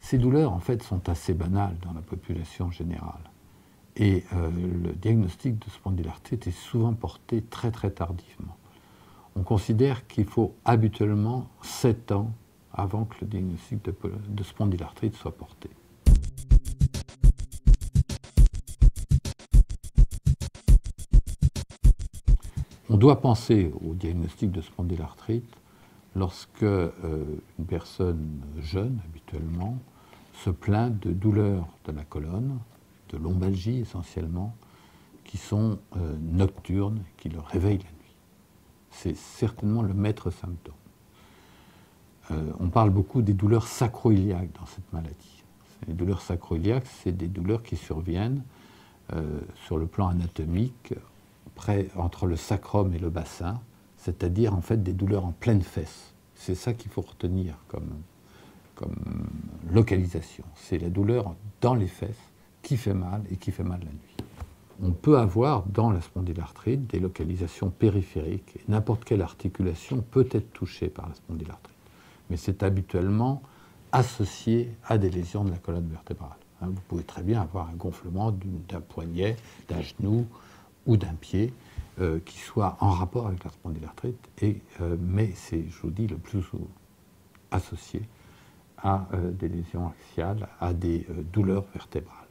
Ces douleurs, en fait, sont assez banales dans la population générale. Et le diagnostic de spondylarthrite est souvent porté très très tardivement. On considère qu'il faut habituellement 7 ans avant que le diagnostic de spondylarthrite soit porté. On doit penser au diagnostic de spondylarthrite lorsque une personne jeune, habituellement, se plaint de douleurs de la colonne, de lombalgie essentiellement, qui sont nocturnes, qui le réveillent la nuit. C'est certainement le maître symptôme. On parle beaucoup des douleurs sacro-iliaques dans cette maladie. Les douleurs sacro-iliaques, c'est des douleurs qui surviennent sur le plan anatomique, entre le sacrum et le bassin, c'est-à-dire en fait des douleurs en pleine fesse. C'est ça qu'il faut retenir comme localisation. C'est la douleur dans les fesses qui fait mal et qui fait mal la nuit. On peut avoir dans la spondylarthrite des localisations périphériques. N'importe quelle articulation peut être touchée par la spondylarthrite, mais c'est habituellement associé à des lésions de la colonne vertébrale. Vous pouvez très bien avoir un gonflement d'un poignet, d'un genou ou d'un pied qui soit en rapport avec la spondylarthrite, mais c'est, je vous dis, le plus souvent associé à des lésions axiales, à des douleurs vertébrales.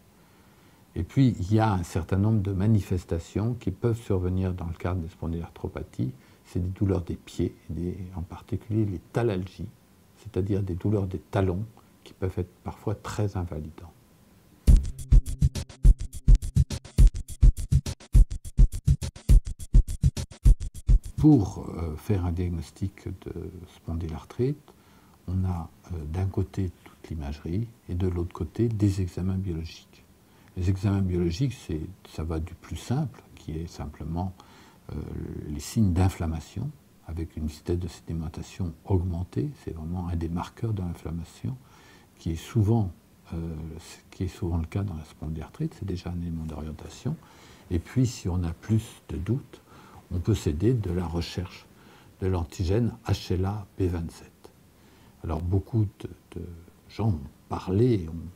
Et puis, il y a un certain nombre de manifestations qui peuvent survenir dans le cadre des spondylarthropathies. C'est des douleurs des pieds, en particulier les talalgies, c'est-à-dire des douleurs des talons qui peuvent être parfois très invalidantes. Pour faire un diagnostic de spondylarthrite, on a d'un côté toute l'imagerie et de l'autre côté des examens biologiques. Les examens biologiques, ça va du plus simple, qui est simplement les signes d'inflammation, avec une vitesse de sédimentation augmentée. C'est vraiment un des marqueurs de l'inflammation, qui est souvent le cas dans la spondylarthrite. C'est déjà un élément d'orientation. Et puis, si on a plus de doutes, on peut s'aider de la recherche de l'antigène HLA-B27. Alors, beaucoup de gens ont parlé, ont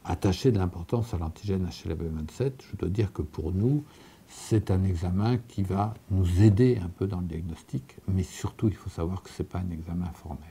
attaché de l'importance à l'antigène HLA-B27. Je dois dire que pour nous, c'est un examen qui va nous aider un peu dans le diagnostic, mais surtout, il faut savoir que ce n'est pas un examen formel.